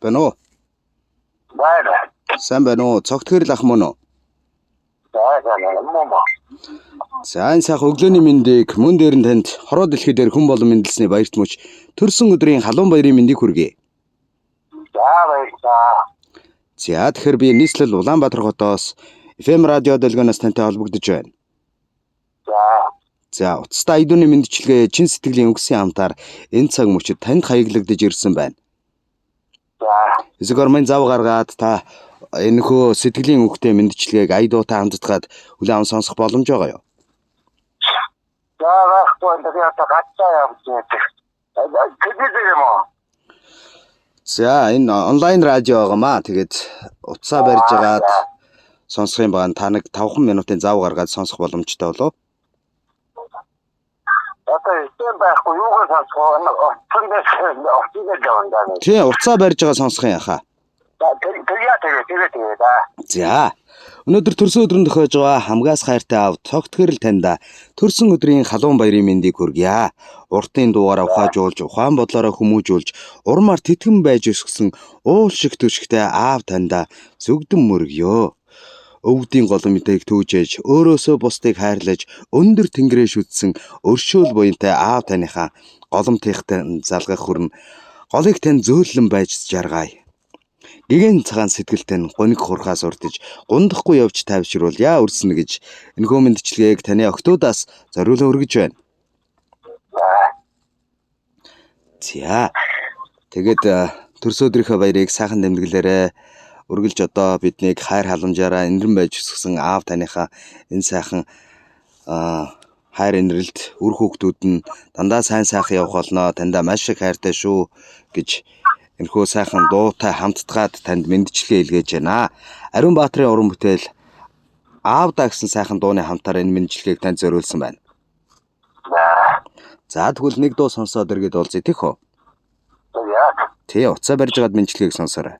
Байна уу? Байна. Сайн байна уу? Цогтгэрл ах мөн үү? За энэ сайхан өглөөний мэндийг мөн дээр нь танд хороо дэлхий дээр хүн болон мэндэлсний баярт мөч төрсөн өдрийн халуун баярын мэндийг хүргэе. За тэгэхээр би нийслэл Улаанбаатар хотоос FM радио дэлгэнээс тантай холбогдож байна. За утастай айдууны мэндчилгээ чин сэтгэлийн өнгөсийн хамтаар энэ цаг мөчид танд хаяглагдж ирсэн байна. Эсвэл минь зав гаргаад та энэхүү сэтгэлийн өнгөтэй мэндчилгээг айдуутай хамтдаад хүлээн аван сонсох боломж байгаа юу? За энэ онлайн радио байгаамаа. Тэгээд утсаа барьж агаад сонсох юм байна. Та нэг 5 минутын зав гаргаад сонсох боломжтой болов. Тийм утсаа барьж байгаа сонсох юм яхаа. За өнөөдөр төрсөн өдрөнд тохиож байгаа хамгаас хайртай аав цогтгэрл таньда төрсөн өдрийн халуун баярын мэндийг хүргье. Уртын дуугаараа ухаажуулж, ухаан бодлороо хүмүүжүүлж, урмаар тэтгэн байж өсгсөн уул шиг төшгтэй аав таньда зүгдэн мөргөё. Өвгдийн голом мэдээг түүжээж, өөрөөсөө бусдыг хайрлаж, өндөр тэнгэрээ шүтсэн өршөөл буянтай аав таныхаа голомтынхтай залгах хүрэн голыг тань зөөлөн байж жаргая. Гэгэн цагаан сэтгэлтэй нь гоник хурхаас урдж, гундахгүй явж тайвшруулъя өрснө гэж энэхүү мэндчилгээг таны октоудаас зориулан өргөж байна. За тэгээд төрсөн өдрийнхөө баярыг сайхан тэмдэглээрэй. Үргэлж одоо биднийг хайр халамжаараа энэрэн байж өсгсөн аав таныхаа энэ сайхан хайр инрэлт үр хүүхдүүд нь дандаа сайн сайхан явах болно. Таньда маш их хайртай шүү гэж энэхүү сайхан дуутай хамтдгаад танд мэндчилгээ илгээж байна. Ариун Баатарын уран бүтээл аавда гэсэн сайхан дууны хамтаар энэ мэндчилгээг танд зориулсан байна. За тэгвэл нэг дуу сонсоод иргэд уулзъя тийх үү? Тий, утсаа барьж агаад мэндчилгээг сонсоорой.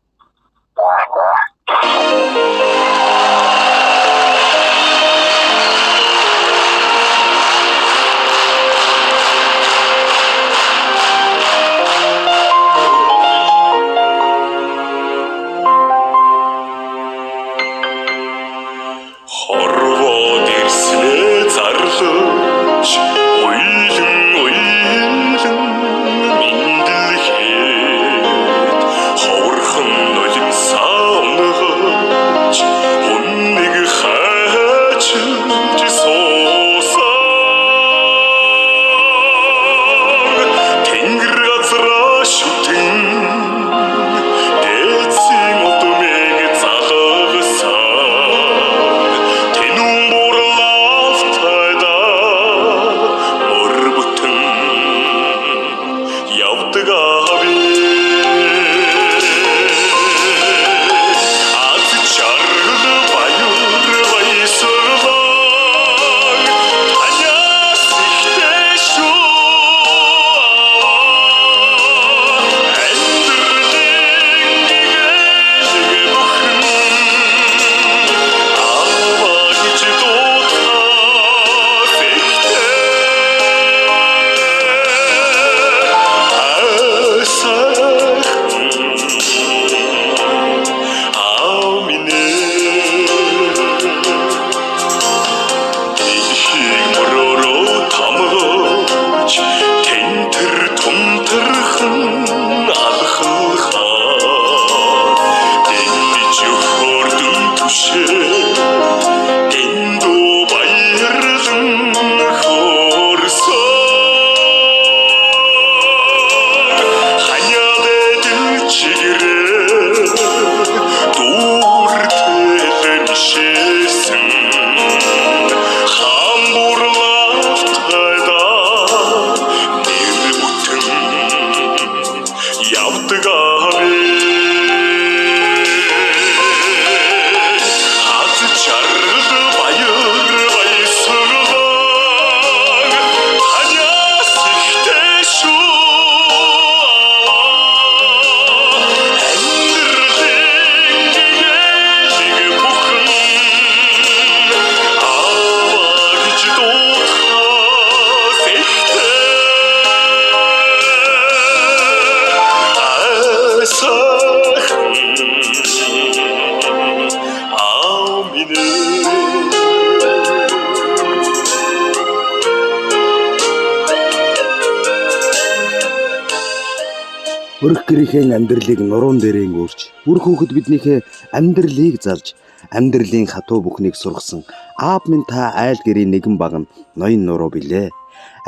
Өрх гэрийн амьдралыг нуруунд дээрээ өөрч, үр хүүхэд биднийхээ амьдралыг залж, амьдралын хатуу бүхнийг сургасан аав минь та айл гэрийн нэгэн баган ноён нуруу билээ.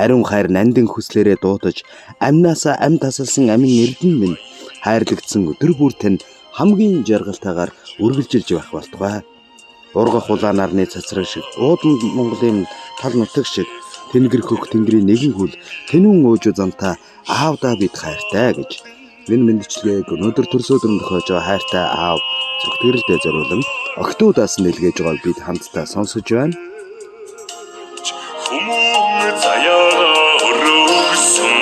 Ариун хайр нандин хүслээрээ дуутаж, амнаасаа ам тасалсан амин эрдэн минь хайрлагдсан өдөр бүр тань хамгийн жаргалтайгаар үргэлжилж байх болтугай. Ургах улаан нарны цацраг шиг, уудан Монголын тал нутаг шиг тэнгэр хөх тэнгэрийн нэгэн хүл тэнүүн өөжөө замта аавда бид хайртай гэж энэ мэндчлэгийг өнөөдөр төрс өдрөнд тохиож байгаа хайртай аав зөвхтгэрэлдээ зориулан октоудаас нэлгээж байгааг бид хамтдаа сонсож байна. Хүмүүн заяага өрөөсөн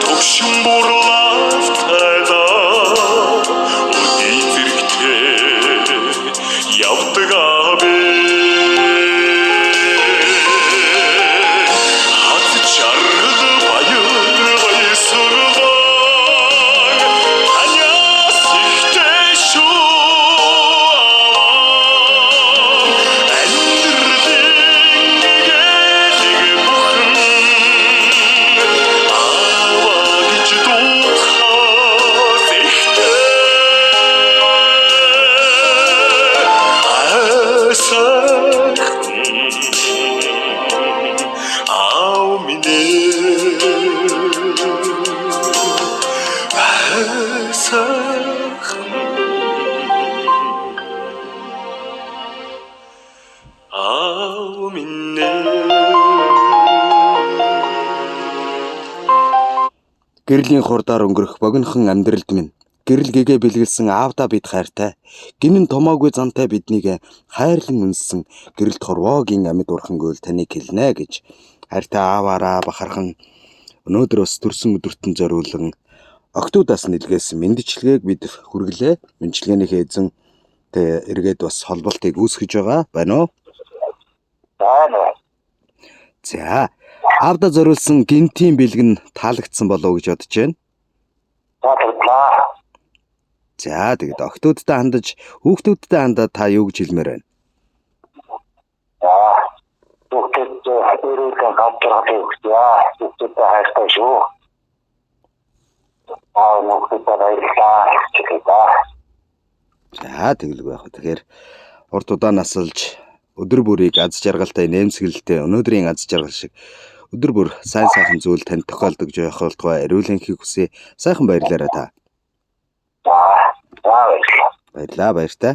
төгшин бурлаад тайда өдий зэрэгтэй явдаг абэ хат чаргал баяр гойсорваа таньяас ихтэй шүү Гэрлийн хурдаар өнгөрөх богинохон амьдралд минь гэрэл гэгээ бэлгэлсэн аавда бид хайртай. Гинэн томоогүй зантай биднийг хайрлан үнссэн гэрэлт хорвоогийн амьд урхангуйл таныг хэлнэ гэж хайртай ааваараа бахархан өнөөдөр бас төрсөн өдөртөн зориулан октоудаас нэлгээсэн мэндчлэгийг бид хүргэлээ. Мэндчлэгээнийхээ эзэн тэ эргээд бас холболтыг үүсгэж байгаа байна уу? Байна. За аавда зориулсан гинтийн бэлгэн таалагдсан болов уу гэж бодож байна. Таалагдлаа. За тэгэд октоудтай хандаж хүүхдүүдтэй хандаад та юу гэж хэлмээр байна? Хүүхдэд өрөөлөн гадрахыг өгчээ. Хүүхдэдээ хайртай шүү. Хүүхдэдээ баярлалаа гэлээ. За тэгэлгүй яг. Тэгэхээр урд удаанаас олж өдөр бүрийг аз жаргалтай нэмсгэлтэй өнөөдрийн аз жаргал шиг өдөр бүр сайн сайхан зүйл танд тохиолдог жоох болтугай ариулынхийг хүсье. Сайхан баярлаарай та. За баярлалаа. Баярлаа баяртай.